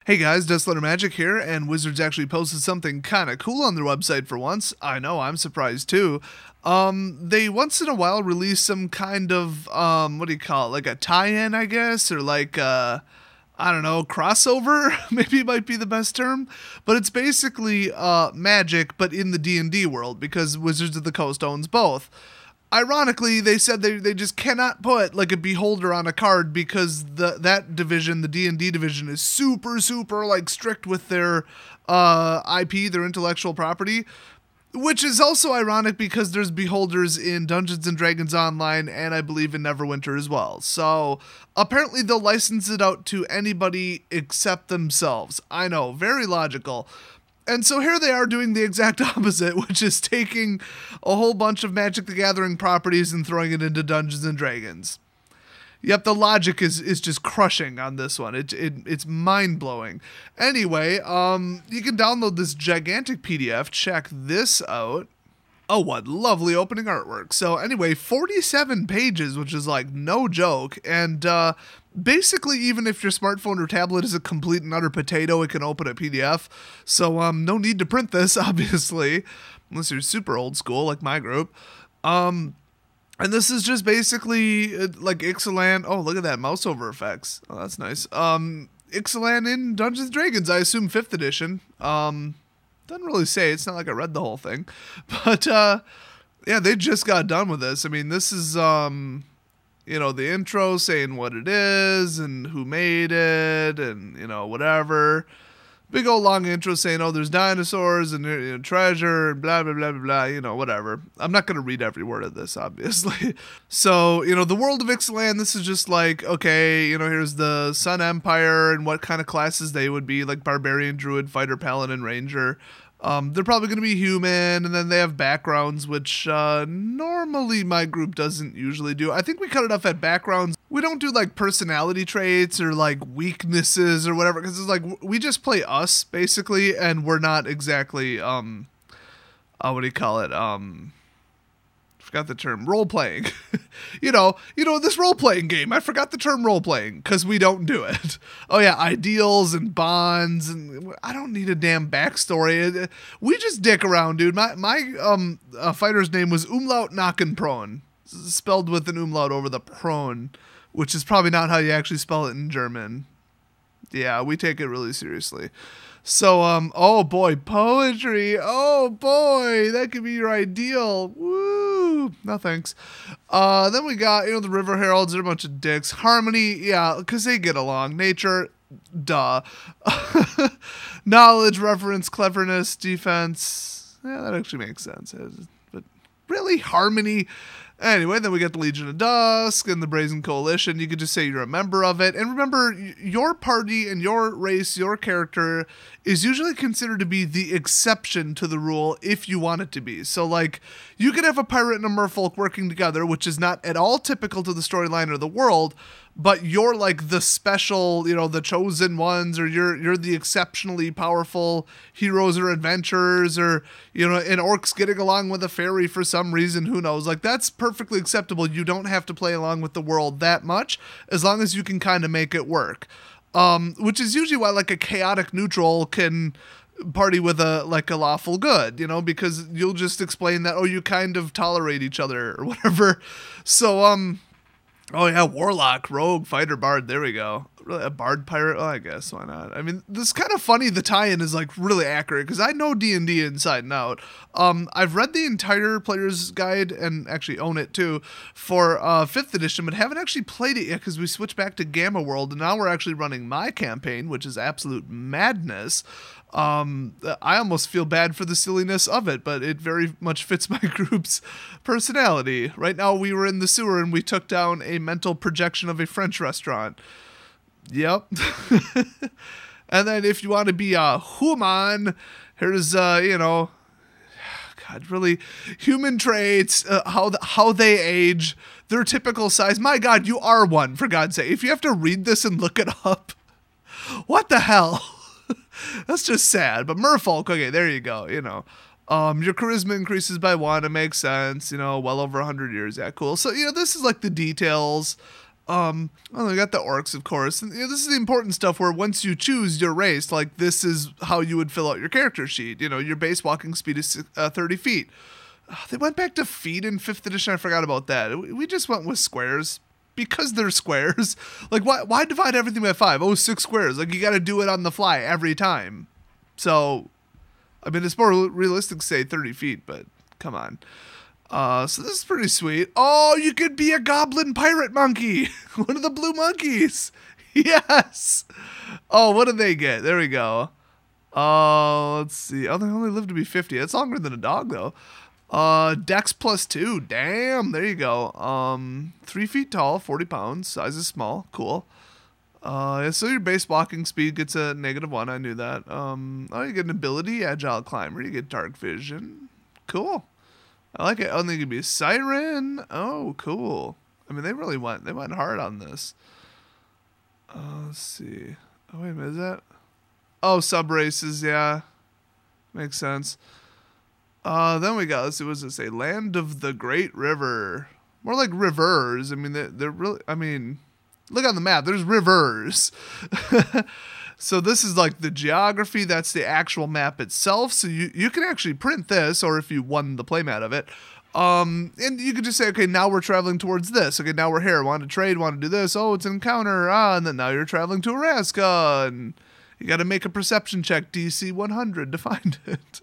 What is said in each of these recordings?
Hey guys, Dustletter Magic here, and Wizards actually posted something kind of cool on their website for once. I know, I'm surprised too. They once in a while release some kind of, what do you call it, like a tie-in, I guess, or like, I don't know, crossover, maybe might be the best term. But it's basically, Magic, but in the D&D world, because Wizards of the Coast owns both. Ironically, they said they just cannot put like a beholder on a card because that division, the D&D division, is super like strict with their IP, their intellectual property, which is also ironic because there's beholders in Dungeons and Dragons Online and I believe in Neverwinter as well. So apparently they'll license it out to anybody except themselves. I know, very logical. And so here they are doing the exact opposite, which is taking a whole bunch of Magic the Gathering properties and throwing it into Dungeons and Dragons. Yep, the logic is just crushing on this one. It's mind-blowing. Anyway, you can download this gigantic PDF. Check this out. Oh, what lovely opening artwork. So anyway, 47 pages, which is like no joke. And basically, even if your smartphone or tablet is a complete and utter potato, it can open a PDF. So no need to print this, obviously, unless you're super old school like my group. And this is just basically like Ixalan. Oh, look at that mouse over effects. Oh, that's nice. Ixalan in Dungeons and Dragons, I assume 5th edition. Doesn't really say. It's not like I read the whole thing. But, yeah, they just got done with this. I mean, this is, the intro saying what it is and who made it and, whatever. Big old long intro saying, oh, there's dinosaurs and treasure and blah, blah, blah, blah, blah, whatever. I'm not going to read every word of this, obviously. So, the world of Ixalan, this is just like, okay, here's the Sun Empire and what kind of classes they would be, like Barbarian, Druid, Fighter, Paladin, Ranger. They're probably going to be human, and then they have backgrounds, which normally my group doesn't usually do. I think we cut it off at backgrounds. We don't do, like, personality traits or, like, weaknesses or whatever, because it's like, we just play us, basically, and we're not exactly, what do you call it, forgot the term, role-playing. This role-playing game, I forgot the term role-playing, because we don't do it. Oh yeah, ideals and bonds, and I don't need a damn backstory. We just dick around, dude. My fighter's name was Umlaut Nackenprone, spelled with an umlaut over the prone, which is probably not how you actually spell it in German. Yeah, we take it really seriously. So, oh boy, poetry. Oh boy, that could be your ideal. Woo. No thanks. Then we got, the River Heralds. They're a bunch of dicks. Harmony, yeah, because they get along. Nature, duh. Knowledge, reference, cleverness, defense. Yeah, that actually makes sense. But really, harmony. Anyway, then we got the Legion of Dusk and the Brazen Coalition. You could just say you're a member of it. And remember, your party and your race, your character, is usually considered to be the exception to the rule if you want it to be. So, like, you could have a pirate and a merfolk working together, which is not at all typical to the storyline or the world, but you're like the special, the chosen ones, or you're the exceptionally powerful heroes or adventurers, or, an orc's getting along with a fairy for some reason, who knows? Like, that's perfectly acceptable. You don't have to play along with the world that much, as long as you can kind of make it work. Which is usually why, like, a chaotic neutral can party with a lawful good, because you'll just explain that, oh, you kind of tolerate each other or whatever. So, oh yeah, warlock, rogue, fighter, bard. There we go. Really, a bard pirate? Oh, I guess why not? I mean, this is kind of funny. The tie-in is like really accurate because I know D&D inside and out. I've read the entire player's guide and actually own it too for 5th edition, but haven't actually played it yet because we switched back to Gamma World and now we're actually running my campaign, which is absolute madness. I almost feel bad for the silliness of it, but it very much fits my group's personality. Right now we were in the sewer and we took down a mental projection of a French restaurant. Yep. And then if you want to be a human, here's, God, really, human traits, how they age, their typical size. My God, you are one, for God's sake. If you have to read this and look it up, what the hell? That's just sad. But merfolk, okay, there you go, your charisma increases by 1, it makes sense, well over 100 years, yeah, cool. So, this is like the details. Well, we got the orcs, of course. And, this is the important stuff where once you choose your race, like this is how you would fill out your character sheet. Your base walking speed is 30 feet. They went back to feet in 5th edition. I forgot about that. We just went with squares because they're squares. Like, why divide everything by 5? Oh, 6 squares. Like, you got to do it on the fly every time. So, I mean, it's more realistic to say 30 feet, but come on. So this is pretty sweet. Oh, you could be a goblin pirate monkey. One of the blue monkeys. Yes. Oh, what did they get? There we go. Let's see. Oh, they only live to be 50. That's longer than a dog, though. Dex +2. Damn. There you go. 3 feet tall, 40 pounds. Size is small. Cool. So your base walking speed gets a -1. I knew that. Oh, you get an ability, agile climber. You get dark vision. Cool. I like it. Oh, and they could be a siren. Oh, cool. I mean, they went hard on this. Let's see. Oh, wait a minute, is that? Oh, sub races, yeah. Makes sense. Then we got, let's see, what does it say? Land of the Great River. More like rivers. I mean, they're really, I mean, look on the map. There's rivers. So this is like the geography. That's the actual map itself. So you can actually print this, or if you won the playmat of it, and you could just say, okay, now we're traveling towards this. Okay, now we're here. Want to trade? Want to do this? Oh, it's an encounter. And then now you're traveling to Araska, and you got to make a perception check, DC 100, to find it.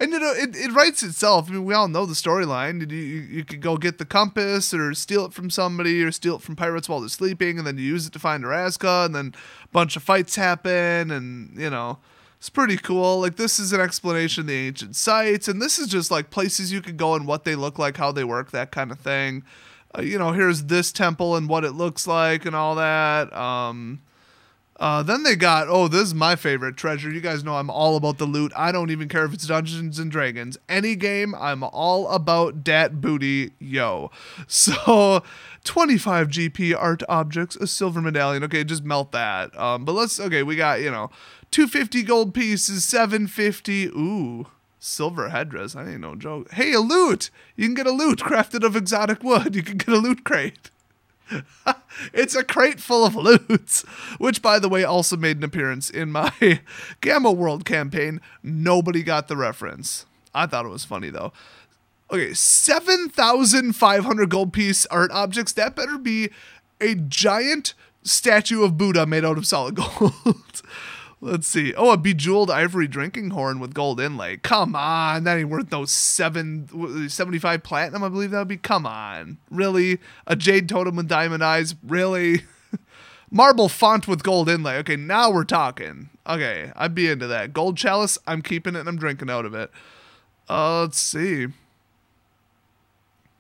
And, it writes itself. I mean, we all know the storyline. You could go get the compass or steal it from somebody or steal it from pirates while they're sleeping, and then you use it to find Araska, and then a bunch of fights happen, and, it's pretty cool. Like, this is an explanation of the ancient sites, and this is just, like, places you could go and what they look like, how they work, that kind of thing. Here's this temple and what it looks like and all that. Then they got, this is my favorite treasure. You guys know I'm all about the loot. I don't even care if it's Dungeons and Dragons. Any game, I'm all about dat booty, yo. So, 25 GP art objects, a silver medallion. Okay, just melt that. We got, 250 gold pieces, 750. Ooh, silver headdress. I ain't no joke. Hey, a loot. You can get a loot crafted of exotic wood. You can get a loot crate. It's a crate full of loot, which, by the way, also made an appearance in my Gamma World campaign. Nobody got the reference. I thought it was funny, though. Okay, 7,500 gold piece art objects. That better be a giant statue of Buddha made out of solid gold. Let's see. Oh, a bejeweled ivory drinking horn with gold inlay. Come on. That ain't worth no 75 platinum, I believe that would be. Come on. Really? A jade totem with diamond eyes? Really? Marble font with gold inlay. Okay, now we're talking. Okay, I'd be into that. Gold chalice, I'm keeping it and I'm drinking out of it. Let's see.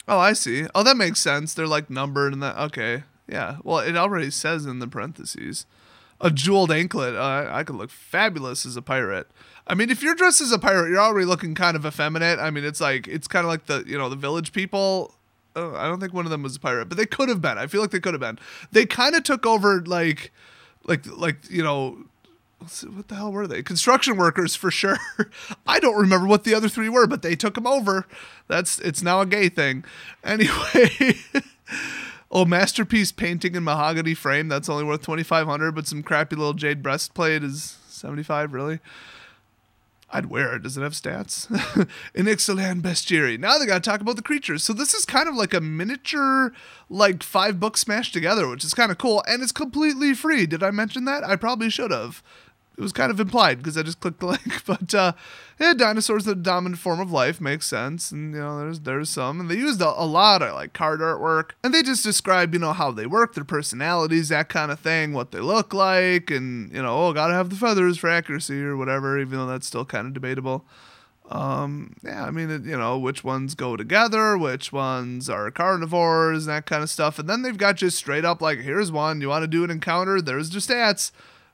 Oh, I see. Oh, that makes sense. They're like numbered and that. Okay. Yeah. Well, it already says in the parentheses. A jeweled anklet. I could look fabulous as a pirate. I mean, if you're dressed as a pirate, you're already looking kind of effeminate. I mean, it's kind of like the village people. I don't think one of them was a pirate, but they could have been. I feel like they could have been. They kind of took over what the hell were they? Construction workers for sure. I don't remember what the other three were, but they took them over. It's now a gay thing. Anyway. Oh, masterpiece painting in mahogany frame. That's only worth 2,500, but some crappy little jade breastplate is 75. Really? I'd wear it. Does it have stats? An Ixalan bestiary. Now they got to talk about the creatures. So this is kind of like a miniature, 5 books smashed together, which is kind of cool, and it's completely free. Did I mention that? I probably should have. It was kind of implied because I just clicked the link. But dinosaurs are the dominant form of life. Makes sense. And, there's some. And they used a lot of, card artwork. And they just describe, how they work, their personalities, that kind of thing, what they look like. And, gotta have the feathers for accuracy or whatever, even though that's still kind of debatable. Which ones go together, which ones are carnivores, that kind of stuff. And then they've got just straight up, here's one. You want to do an encounter? There's your stats.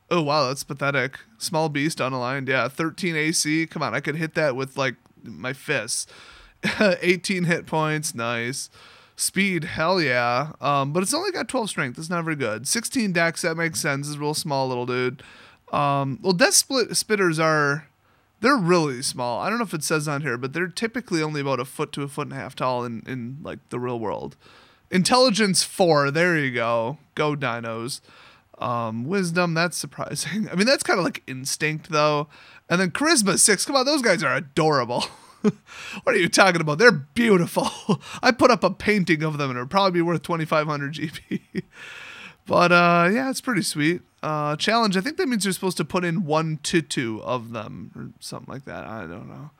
Oh, wow, that's pathetic. Small beast unaligned. Yeah, 13 AC. Come on, I could hit that with, my fists. 18 hit points. Nice. Speed. Hell yeah. But it's only got 12 strength. That's not very good. 16 dex. That makes sense. It's a real small little dude. Death spitters they're really small. I don't know if it says on here, but they're typically only about a foot to a foot and a half tall in the real world. Intelligence 4. There you go. Go dinos. Wisdom, that's surprising. I mean, that's kind of like instinct, though. And then charisma 6. Come on, those guys are adorable. What are you talking about? They're beautiful. I put up a painting of them, and it would probably be worth 2,500 GP. But, yeah, it's pretty sweet. Challenge, I think that means you're supposed to put in 1 to 2 of them, or something like that. I don't know.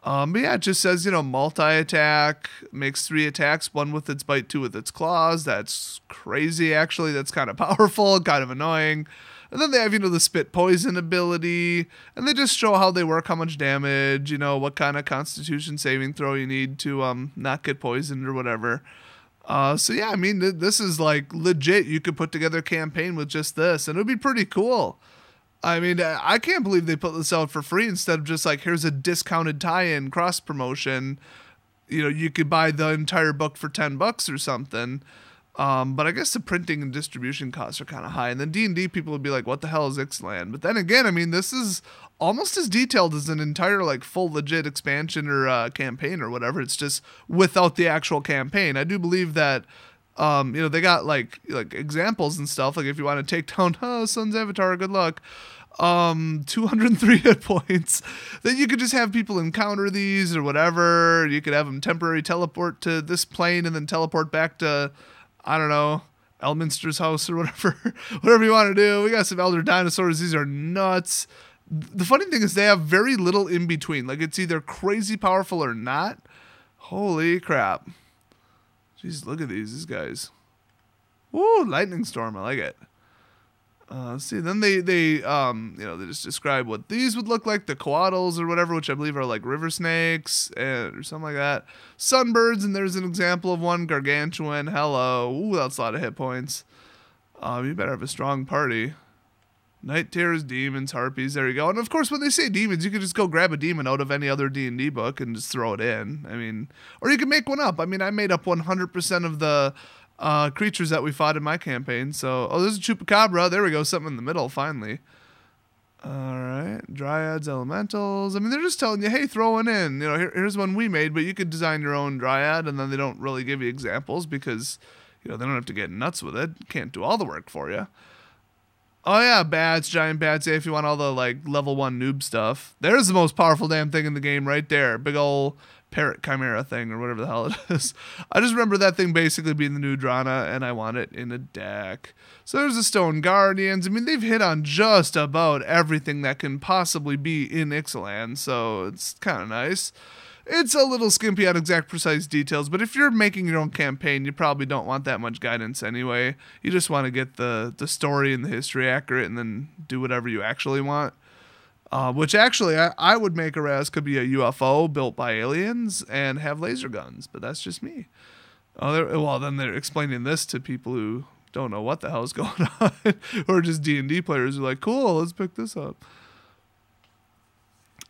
But yeah, it just says, multi-attack, makes 3 attacks, 1 with its bite, 2 with its claws. That's crazy, actually. That's kind of powerful, kind of annoying. And then they have, the spit poison ability, and they just show how they work, how much damage, what kind of constitution saving throw you need to not get poisoned or whatever. So yeah, I mean, this is like legit. You could put together a campaign with just this, and it would be pretty cool. I mean, I can't believe they put this out for free instead of just like, here's a discounted tie-in cross promotion. You could buy the entire book for $10 or something. But I guess the printing and distribution costs are kind of high. And then D&D people would be like, what the hell is Ixalan? But then again, I mean, this is almost as detailed as an entire like full legit expansion or campaign or whatever. It's just without the actual campaign. I do believe that they got like examples and stuff. Like if you want to take down Sun's Avatar, good luck. 203 hit points. Then you could just have people encounter these or whatever. You could have them temporary teleport to this plane and then teleport back to, I don't know, Elminster's house or whatever. Whatever you want to do. We got some elder dinosaurs. These are nuts. The funny thing is they have very little in between. Like it's either crazy powerful or not. Holy crap. Jeez, look at these guys. Woo, lightning storm. I like it. See, then they just describe what these would look like, the coatls or whatever, which I believe are like river snakes or something like that. Sunbirds, and there's an example of one, gargantuan. Hello. Ooh, that's a lot of hit points. You better have a strong party. Night terrors, demons, harpies. There you go. And of course, when they say demons, you could just go grab a demon out of any other D&D book and just throw it in. I mean, or you can make one up. I mean, I made up 100% of the creatures that we fought in my campaign. So, there's a chupacabra. There we go. Something in the middle, finally. All right. Dryads, elementals. I mean, they're just telling you, hey, throw one in. Here's one we made, but you could design your own dryad, and then they don't really give you examples because, they don't have to get nuts with it. Can't do all the work for you. Oh, yeah, bats, giant bats. If you want all the, level 1 noob stuff. There's the most powerful damn thing in the game right there. Big ol' parrot chimera thing or whatever the hell it is. I just remember that thing basically being the new Drana, and I want it in a deck. So there's the Stone Guardians. I mean, they've hit on just about everything that can possibly be in Ixalan, so it's kind of nice. It's a little skimpy on exact precise details, but if you're making your own campaign, you probably don't want that much guidance anyway. You just want to get the story and the history accurate and then do whatever you actually want. Which actually, I would make a Raz could be a UFO built by aliens and have laser guns, but that's just me. Then they're explaining this to people who don't know what the hell is going on, or just D&D players who are like, cool, let's pick this up.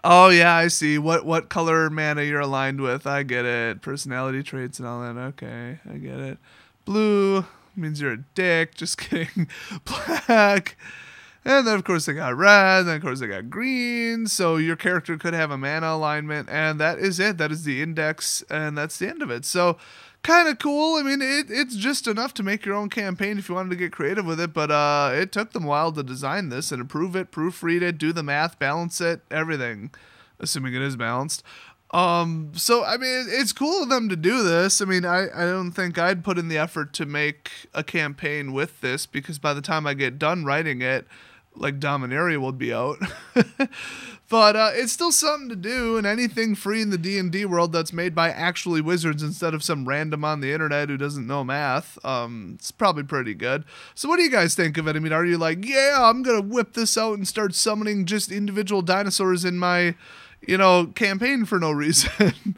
Oh, yeah, I see. What color mana you're aligned with. I get it. Personality traits and all that. Okay, I get it. Blue means you're a dick. Just kidding. Black. And then, of course, they got red. And then, of course, they got green. So your character could have a mana alignment. And that is it. That is the index. And that's the end of it. So kind of cool. I mean, it's just enough to make your own campaign if you wanted to get creative with it. But it took them a while to design this and approve it, proofread it, do the math, balance it, everything. Assuming it is balanced. So, I mean, it's cool of them to do this. I mean, I don't think I'd put in the effort to make a campaign with this because by the time I get done writing it, Dominaria will be out. But it's still something to do, and anything free in the D&D world that's made by actually wizards instead of some random on the internet who doesn't know math, it's probably pretty good. So what do you guys think of it? I mean, are you like, yeah, I'm going to whip this out and start summoning just individual dinosaurs in my campaign for no reason,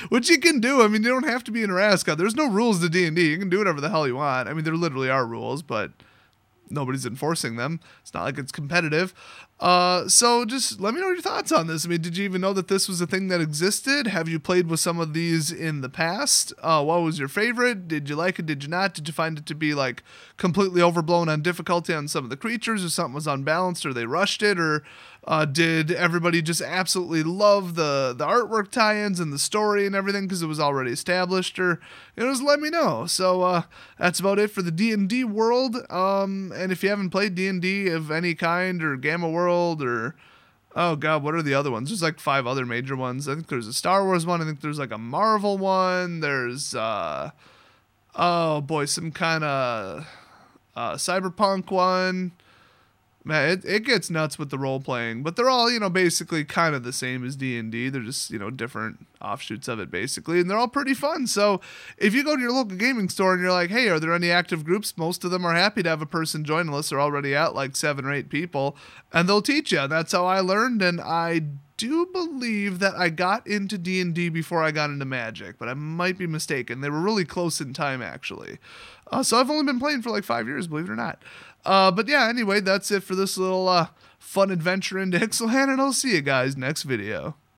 which you can do. I mean, you don't have to be in Araska. There's no rules to D&D. You can do whatever the hell you want. I mean, there literally are rules, but nobody's enforcing them. It's not like it's competitive. So just let me know your thoughts on this. I mean, did you even know that this was a thing that existed? Have you played with some of these in the past? What was your favorite? Did you like it? Did you not? Did you find it to be completely overblown on difficulty on some of the creatures, or something was unbalanced, or they rushed it, or Did everybody just absolutely love the artwork tie-ins and the story and everything because it was already established? Or just let me know. So that's about it for the D&D world. And if you haven't played D&D of any kind, or Gamma World, or oh god, what are the other ones? There's like 5 other major ones. I think there's a Star Wars one. I think there's like a Marvel one. There's oh boy, some kind of cyberpunk one. Man, it gets nuts with the role playing, but they're all, basically kind of the same as D&D. They're just, different offshoots of it basically, and they're all pretty fun. So if you go to your local gaming store and you're like, hey, are there any active groups? Most of them are happy to have a person join unless they're already at like 7 or 8 people, and they'll teach you. That's how I learned, and I do believe that I got into D&D before I got into Magic, but I might be mistaken. They were really close in time, actually. So I've only been playing for like 5 years, believe it or not. But yeah, anyway, that's it for this little fun adventure into Ixalan, and I'll see you guys next video.